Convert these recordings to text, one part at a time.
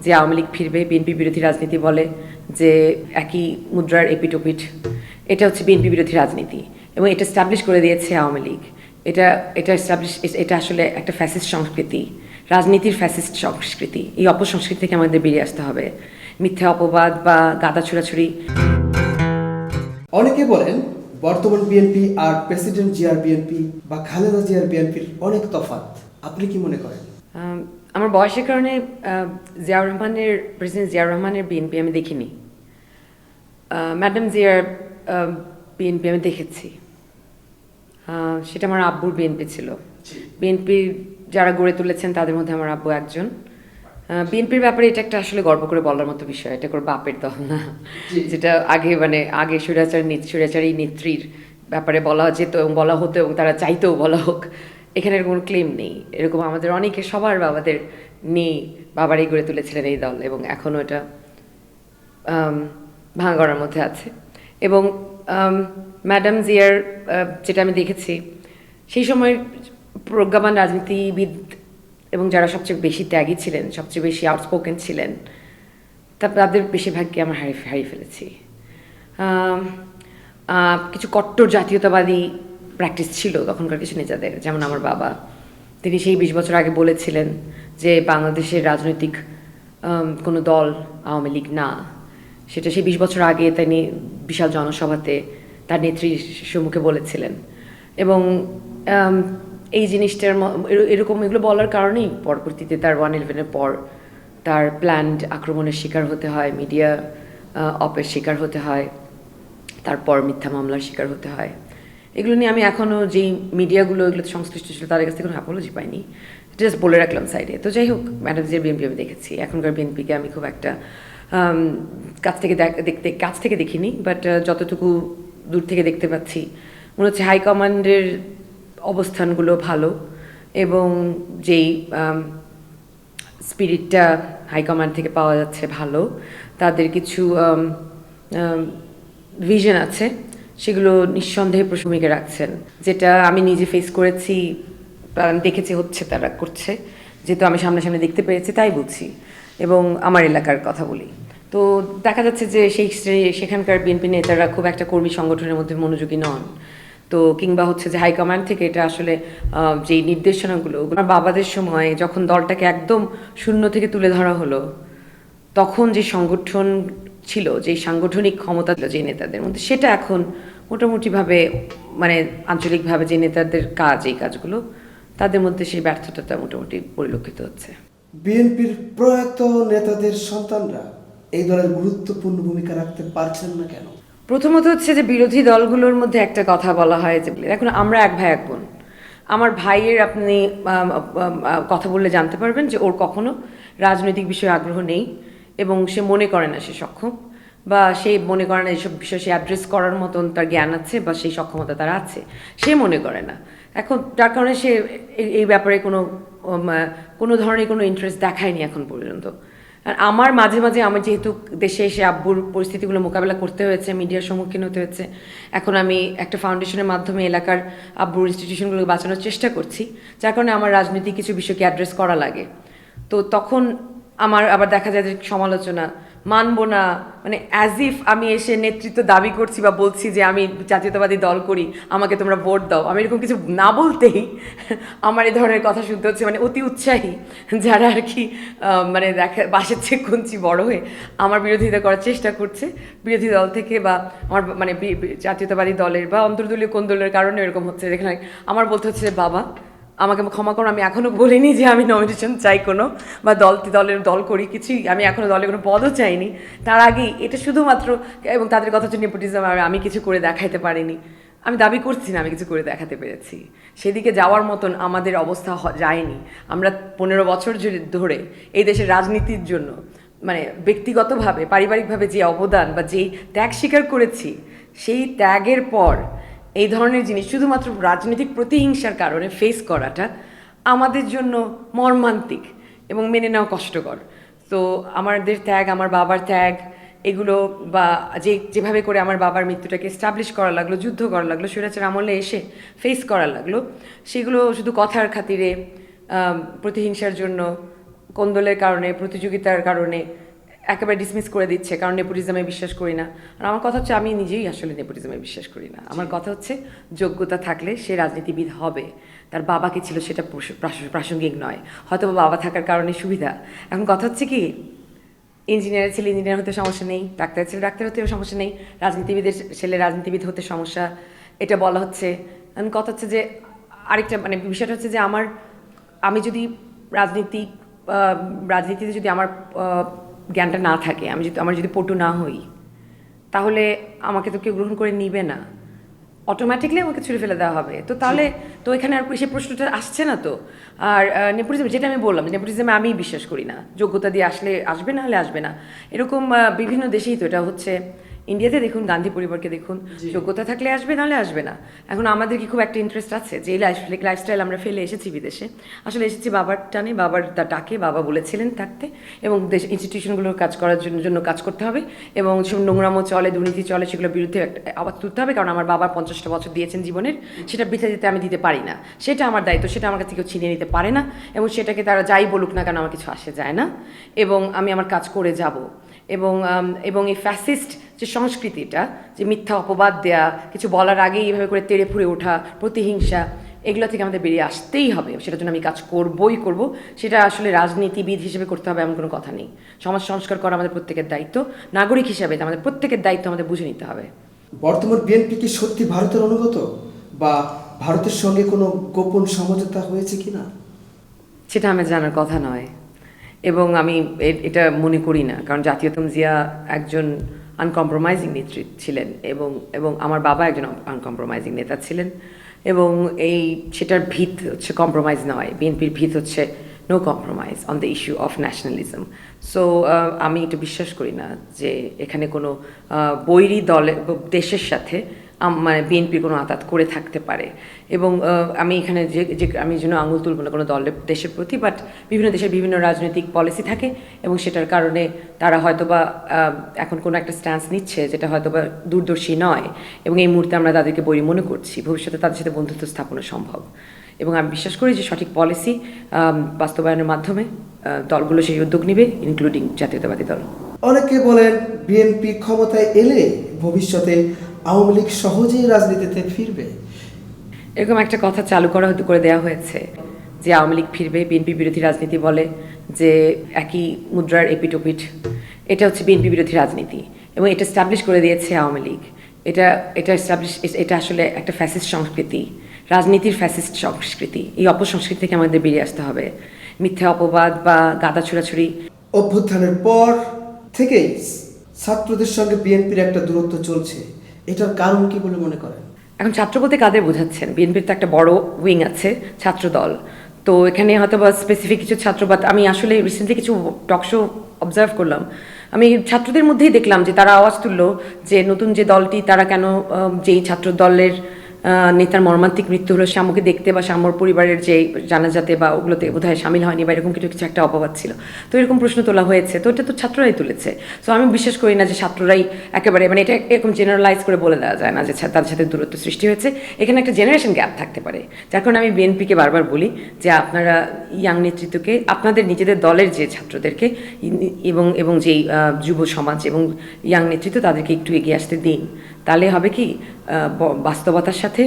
যে আওয়ামী লীগ ফিরবে, বিএনপি বিরোধী রাজনীতি বলে যে একই মুদ্রার এপিটোপিট, এটা হচ্ছে বিএনপি বিরোধী রাজনীতি এবং এটা স্টাবলিশ করে দিয়েছে আওয়ামী লীগ। এটা এটা এস্টাবলিশ, এটা আসলে একটা ফ্যাসিস্ট সংস্কৃতি, রাজনীতির ফ্যাসিস্ট সংস্কৃতি। এই অপসংস্কৃতি থেকে আমাদের বেরিয়ে আসতে হবে। মিথ্যা অপবাদ বা গাদা ছুড়াছুড়ি। অনেকে বলেন বর্তমান বিএনপি আর প্রেসিডেন্ট জিয়ার বিএনপি বা খালেদা জিয়ার বিএনপির অনেক তফাৎ, আপনি কি মনে করেন? আমার বয়সের কারণে প্রেসিডেন্ট জিয়াউর রহমানের বিএনপি আমি দেখিনি। ম্যাডাম জিয়ার বিএনপি আমি দেখেছি। সেটা আমার আব্বুর বিএনপি ছিল। বিএনপি যারা গড়ে তুলেছেন তাদের মধ্যে আমার আব্বু একজন। বিএনপির ব্যাপারে এটা একটা আসলে গর্ব করে বলার মতো বিষয়, এটা করে বাপের দল না, যেটা আগে স্বৈরাচারী নেত্রীর ব্যাপারে বলা যেত এবং বলা হতো এবং তারা চাইতেও বলা হোক। এখানে কোনো ক্লেম নেই, এরকম আমাদের অনেকে সবার বাবাদের নেই, বাবারই গড়ে তুলেছিলেন এই দল এবং এখনও এটা ভাঙা গড়ার মধ্যে আছে। এবং ম্যাডাম জিয়ার যেটা আমি দেখেছি, সেই সময় প্রজ্ঞাবান রাজনীতিবিদ এবং যারা সবচেয়ে বেশি ত্যাগী ছিলেন, সবচেয়ে বেশি আউটস্পোকেন ছিলেন, তাদের বেশিরভাগকে আমরা হারিয়ে ফেলেছি। কিছু কট্টর জাতীয়তাবাদী প্র্যাকটিস ছিল তখনকার কিছু নেতাদের, যেমন আমার বাবা, তিনি সেই 20 বছর আগে বলেছিলেন যে বাংলাদেশের রাজনৈতিক কোনো দল আওয়ামী লীগ না। সেটা সেই 20 বছর আগে তিনি বিশাল জনসভাতে তার নেত্রীর সম্মুখে বলেছিলেন। এবং এই জিনিসটার এগুলো বলার কারণেই পরবর্তীতে তার 1/11-এর পর তার প্ল্যান্ড আক্রমণের শিকার হতে হয়, মিডিয়া অপের শিকার হতে হয়, তারপর মিথ্যা মামলার শিকার হতে হয়। এগুলো নিয়ে আমি এখনও যেই মিডিয়াগুলো এগুলোতে সংশ্লিষ্ট ছিল তাদের কাছ থেকে কোনো অ্যাপোলজি পাইনি, জাস্ট বলে রাখলাম সাইডে। তো যাই হোক, ম্যাডাম জিয়ার বিএনপি আমি দেখেছি। এখনকার বিএনপিকে আমি খুব একটা কাছ থেকে দেখিনি, বাট যতটুকু দূর থেকে দেখতে পাচ্ছি মনে হচ্ছে হাইকমান্ডের অবস্থানগুলো ভালো এবং যেই স্পিরিটটা হাইকমান্ড থেকে পাওয়া যাচ্ছে ভালো, তাদের কিছু ভিশন আছে, সেগুলো নিঃসন্দেহে ভূমিকা রাখছেন। যেটা আমি নিজে ফেস করেছি, দেখেছি হচ্ছে, তারা করছে, যেহেতু আমি সামনাসামনি দেখতে পেরেছি তাই বুঝছি। এবং আমার এলাকার কথা বলি, তো দেখা যাচ্ছে যে সেখানকার বিএনপি নেতারা খুব একটা কর্মী সংগঠনের মধ্যে মনোযোগী নন। তো কিংবা হচ্ছে যে হাইকমান্ড থেকে এটা আসলে যেই নির্দেশনাগুলো, আমার বাবাদের সময় যখন দলটাকে একদম শূন্য থেকে তুলে ধরা হলো, তখন যে সংগঠন ছিল, যে সাংগঠনিক ক্ষমতা ছিল যে নেতাদের মধ্যে, সেটা এখন মোটামুটিভাবে মানে আঞ্চলিকভাবে যে নেতাদের কাজ, এই কাজগুলো তাদের মধ্যে সেই ব্যর্থতাটা মোটামুটি পরিলক্ষিত হচ্ছে। বিএনপির প্রয়াত নেতাদের সন্তানরা এই দলের গুরুত্বপূর্ণ ভূমিকা রাখতে পারছেন না কেন? প্রথমত হচ্ছে যে বিরোধী দলগুলোর মধ্যে একটা কথা বলা হয় যে এখন আমরা এক ভাই এক বোন। আমার ভাইয়ের আপনি কথা বললে জানতে পারবেন যে ওর কখনো রাজনৈতিক বিষয়ে আগ্রহ নেই এবং সে মনে করে না সে সক্ষম, বা সে মনে করে না এইসব বিষয় সে অ্যাড্রেস করার মতন তার জ্ঞান আছে বা সেই সক্ষমতা তার আছে, সে মনে করে না। এখন যার কারণে সে এই ব্যাপারে কোনো ধরনের কোনো ইন্টারেস্ট দেখায়নি এখন পর্যন্ত। আর আমার মাঝে মাঝে আমার যেহেতু দেশে এসে আব্বুর পরিস্থিতিগুলো মোকাবেলা করতে হয়েছে, মিডিয়ার সম্মুখীন হতে হয়েছে, এখন আমি একটা ফাউন্ডেশনের মাধ্যমে এলাকার আব্বুর ইনস্টিটিউশনগুলোকে বাঁচানোর চেষ্টা করছি, যার কারণে আমার রাজনৈতিক কিছু বিষয়কে অ্যাড্রেস করা লাগে। তো তখন আমার আবার দেখা যায় যে সমালোচনা মানবো না, মানে অ্যাজ ইফ আমি এসে নেতৃত্ব দাবি করছি বা বলছি যে আমি জাতীয়তাবাদী দল করি, আমাকে তোমরা ভোট দাও। আমি এরকম কিছু না বলতেই আমার এই ধরনের কথা শুনতে হচ্ছে, মানে অতি উৎসাহী যারা আর কি মানে বাসের চেয়ে কঞ্চি বড় হয়ে আমার বিরোধিতা করার চেষ্টা করছে বিরোধী দল থেকে, বা আমার মানে জাতীয়তাবাদী দলের বা অন্তর্দলীয় কোন দলের কারণে এরকম হচ্ছে, যেখানে আমার বলতে হচ্ছে যে বাবা আমাকে ক্ষমা করো, আমি এখনও বলিনি যে আমি নমিনেশন চাই কোনো, বা দল করি কিছুই, আমি এখনও দলে কোনো পদও চাইনি। তার আগেই এটা শুধুমাত্র, এবং তাদের কথা হচ্ছে নেপোটিজম, আমি কিছু করে দেখাইতে পারিনি। আমি দাবি করছি না আমি কিছু করে দেখাতে পেরেছি, সেদিকে যাওয়ার মতন আমাদের অবস্থা যায়নি। আমরা 15 বছর ধরে এই দেশের রাজনীতির জন্য মানে ব্যক্তিগতভাবে পারিবারিকভাবে যে অবদান বা যেই ত্যাগ স্বীকার করেছি, সেই ত্যাগের পর এই ধরনের জিনিস শুধুমাত্র রাজনৈতিক প্রতিহিংসার কারণে ফেস করাটা আমাদের জন্য মর্মান্তিক এবং মেনে নেওয়া কষ্টকর। তো আমাদের ত্যাগ, আমার বাবার ত্যাগ, এগুলো বা যেভাবে করে আমার বাবার মৃত্যুটাকে এস্টাবলিশ করা লাগলো, যুদ্ধ করা লাগলো, স্বৈরাচার আমলে এসে ফেস করা লাগলো, সেগুলো শুধু কথার খাতিরে প্রতিহিংসার জন্য কোন্দলের কারণে, প্রতিযোগিতার কারণে একেবারে ডিসমিস করে দিচ্ছে, কারণ নেপোটিজমে বিশ্বাস করি না। আর আমার কথা হচ্ছে আমি নিজেই আসলে নেপোটিজমে বিশ্বাস করি না। আমার কথা হচ্ছে যোগ্যতা থাকলে সে রাজনীতিবিদ হবে। তার বাবাকে ছিল সেটা প্রাসঙ্গিক নয়, হয়তো বাবা থাকার কারণে সুবিধা। এখন কথা হচ্ছে কি, ইঞ্জিনিয়ারের ছেলে ইঞ্জিনিয়ার হতে সমস্যা নেই, ডাক্তারের ছেলে ডাক্তার হতেও সমস্যা নেই, রাজনীতিবিদের ছেলে রাজনীতিবিদ হতে সমস্যা, এটা বলা হচ্ছে। এখন কথা হচ্ছে যে আরেকটা মানে বিষয়টা হচ্ছে যে আমি যদি রাজনীতিক রাজনীতিতে যদি আমার জ্ঞানটা না থাকে, আমার যদি পটু না হই, তাহলে আমাকে তো কেউ গ্রহণ করে নিবে না, অটোমেটিকলি আমাকে ছুড়ে ফেলে দেওয়া হবে। তো তাহলে তো এখানে আর সেই প্রশ্নটা আসছে না তো। আর নেপোটিজম, যেটা আমি বললাম, নেপোটিজমে আমি বিশ্বাস করি না। যোগ্যতা দিয়ে আসবে, না হলে আসবে না। এরকম বিভিন্ন দেশেই তো এটা হচ্ছে। ইন্ডিয়াতে দেখুন, গান্ধী পরিবারকে দেখুন, যোগ্যতা থাকলে আসবে, নাহলে আসবে না। এখন আমাদের কি খুব একটা ইন্টারেস্ট আছে যে লাইফস্টাইল আমরা ফেলে এসেছি বিদেশে? আসলে এসেছি বাবার টানে, বাবার ডাকে, বাবা বলেছিলেন থাকতে, এবং দেশ ইনস্টিটিউশনগুলোর কাজ করার জন্য কাজ করতে হবে, এবং যেসব নোংরামো চলে, দুর্নীতি চলে, সেগুলোর বিরুদ্ধে আওয়াজ তুলতে হবে। কারণ আমার বাবার 50টা বছর দিয়েছেন জীবনের, সেটা বৃথা দিতে আমি দিতে পারি না। সেটা আমার দায়িত্ব, সেটা আমার কাছ থেকে কেউ ছিনিয়ে নিতে পারে না, এবং সেটাকে তারা যাই বলুক না কেন আমার কিছু আসে যায় না, এবং আমি আমার কাজ করে যাব। এবং এই ফ্যাসিস্ট যে সংস্কৃতিটা, যে মিথ্যা অপবাদ দেয়া, কিছু বলার আগেই এইভাবে করে তেড়ে ফুঁড়ে ওঠা, প্রতিহিংসা, এগুলো থেকে আমাদের বেরিয়ে আসতেই হবে। সেটার জন্য আমি কাজ করবই করব। সেটা আসলে রাজনীতিবিদ হিসেবে করতে হবে এমন কোনো কথা নেই। সমাজ সংস্কার করা আমাদের প্রত্যেকের দায়িত্ব। নাগরিক হিসাবে আমাদের প্রত্যেকের দায়িত্ব আমাদের বুঝে নিতে হবে। বর্তমান বিএনপি কি সত্যি ভারতের অনুগত, বা ভারতের সঙ্গে কোনো গোপন সমঝোতা হয়েছে কিনা? সেটা আমার জানার কথা নয়, এবং আমি এটা মনে করি না। কারণ জাতীয়তম জিয়া একজন আনকম্প্রোমাইজিং নেতৃত্ব ছিলেন, এবং আমার বাবা একজন আনকম্প্রোমাইজিং নেতা ছিলেন, এবং সেটার ভিত হচ্ছে কম্প্রোমাইজ নয়। বিএনপির ভিত হচ্ছে no compromise on the issue of nationalism. So আমি এটা বিশ্বাস করি না যে এখানে কোনো বৈরী দেশের সাথে মানে বিএনপির কোনো আঘাত করে থাকতে পারে। এবং আমি এখানে যে আমি যেন আঙুল তুলব না কোনো দেশের প্রতি, বাট বিভিন্ন দেশের বিভিন্ন রাজনৈতিক পলিসি থাকে, এবং সেটার কারণে তারা হয়তোবা এখন কোনো একটা স্ট্যান্স নিচ্ছে যেটা হয়তোবা দূরদর্শী নয়, এবং এই মুহূর্তে আমরা তাদেরকে বৈরী মনে করছি। ভবিষ্যতে তাদের সাথে বন্ধুত্ব স্থাপনা সম্ভব, এবং আমি বিশ্বাস করি যে সঠিক পলিসি বাস্তবায়নের মাধ্যমে দলগুলো সেই উদ্যোগ নেবে, ইনক্লুডিং জাতীয়তাবাদী দল। অনেকে বলেন বিএনপি ক্ষমতায় এলে ভবিষ্যতে আওয়ামী লীগ সহজেই রাজনীতিতে ফিরবে। এরকম একটা কথা চালু করে দেওয়া হয়েছে যে আওয়ামী লীগ ফিরবে, বিএনপি বিরোধী রাজনীতি বলে যে একই মুদ্রার এপিটোপিট। এটা হচ্ছে বিএনপি বিরোধী রাজনীতি, এবং এটা এস্টাবলিশ করে দিয়েছে আওয়ামী লীগ। এটা আসলে একটা ফ্যাসিস্ট সংস্কৃতি, রাজনীতির ফ্যাসিস্ট সংস্কৃতি। এই অপসংস্কৃতি থেকে আমাদের বেরিয়ে আসতে হবে। মিথ্যা অপবাদ বা গাদা ছুড়াছুড়ি। অভ্যুত্থানের পর থেকেই ছাত্রদের সঙ্গে বিএনপির একটা দূরত্ব চলছে, এটার কারণ কি বলে মনে করেন? এখন ছাত্র বলতে কাদের বোঝাচ্ছেন? বিএনপির তো একটা বড় উইং আছে, ছাত্র দল। তো এখানে হয়তো বা স্পেসিফিক কিছু ছাত্র, বাট আমি আসলে রিসেন্টলি কিছু টকশো অবজার্ভ করলাম। আমি ছাত্রদের মধ্যেই দেখলাম যে তারা আওয়াজ তুললো যে নতুন যে দলটি, তারা কেন যেই ছাত্র দলের নেতার মর্মান্তিক মৃত্যু হলো, শ্যামকে দেখতে বা শ্যামর পরিবারের যে জানাজাতে বা ওগুলোতে বোধহয় সামিল হয়নি, বা এরকম কিছু একটা অপবাদ ছিল। তো এরকম প্রশ্ন তোলা হয়েছে, তো এটা তো ছাত্ররাই তুলেছে। তো আমি বিশ্বাস করি না যে ছাত্ররাই একেবারে, মানে এটা এরকম জেনারেলাইজ করে বলে দেওয়া যায় না যে তাদের সাথে দূরত্ব সৃষ্টি হয়েছে। এখানে একটা জেনারেশন গ্যাপ থাকতে পারে, যার কারণে আমি বিএনপিকে বারবার বলি যে আপনারা ইয়াং নেতৃত্বকে, আপনাদের নিজেদের দলের যে ছাত্রদেরকে এবং যেই যুব সমাজ এবং ইয়াং নেতৃত্ব, তাদেরকে একটু এগিয়ে আসতে দিন। তাহলে হবে কি, বাস্তবতার সাথে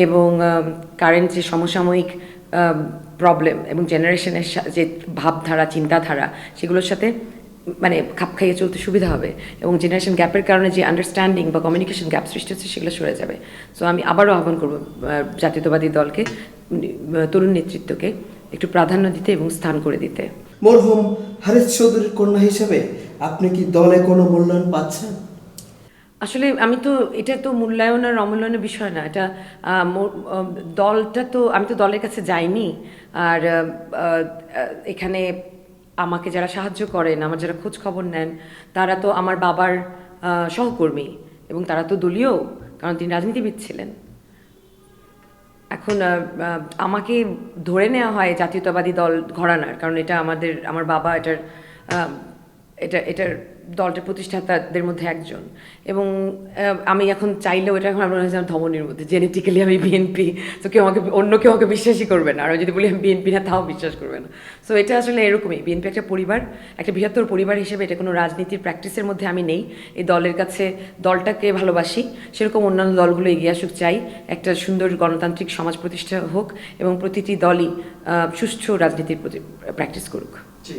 এবং কারেন্ট যে সমসাময়িক প্রবলেম এবং জেনারেশনের যে ভাবধারা, চিন্তাধারা, সেগুলোর সাথে মানে খাপ খাইয়ে চলতে সুবিধা হবে, এবং জেনারেশন গ্যাপের কারণে যে আন্ডারস্ট্যান্ডিং বা কমিউনিকেশন গ্যাপ সৃষ্টি হচ্ছে, সেগুলো সরে যাবে। সো আমি আবারও আহ্বান করব জাতীয়তাবাদী দলকে, তরুণ নেতৃত্বকে একটু প্রাধান্য দিতে এবং স্থান করে দিতে। মরহুম হারিস চৌধুরীর কন্যা হিসেবে আপনি কি দলে কোনো মূল্যায়ন পাচ্ছেন? আসলে এটা তো মূল্যায়ন আর অমূল্যায়নের বিষয় না। এটা দলটা তো, আমি তো দলের কাছে যাইনি। আর এখানে আমাকে যারা সাহায্য করেন, আমার যারা খোঁজ খবর নেন, তারা তো আমার বাবার সহকর্মী, এবং তারা তো দলীয়, কারণ তিনি রাজনীতিবিদ ছিলেন। এখন আমাকে ধরে নেওয়া হয় জাতীয়তাবাদী দল ঘরানার, কারণ এটা আমার বাবা এটার এটার দলটার প্রতিষ্ঠাতাদের মধ্যে একজন, এবং আমি এখন চাইলেও এটা এখন আমার মনে হয় ধমনীর মধ্যে জেনেটিক্যালি আমি বিএনপি, তো অন্য কেউ আমাকে বিশ্বাসই করবে না, আর যদি বলি আমি বিএনপি না তাও বিশ্বাস করবে না। সো এটা আসলে এরকমই, বিএনপি একটা পরিবার, একটা বৃহত্তর পরিবার হিসেবে, এটা কোনো রাজনীতির প্র্যাকটিসের মধ্যে আমি নেই। এই দলের কাছে দলটাকে ভালোবাসি, সেরকম অন্যান্য দলগুলো এগিয়ে আসুক চাই, একটা সুন্দর গণতান্ত্রিক সমাজ প্রতিষ্ঠা হোক এবং প্রতিটি দলই সুষ্ঠু রাজনীতির প্রতি প্র্যাকটিস করুক। জি।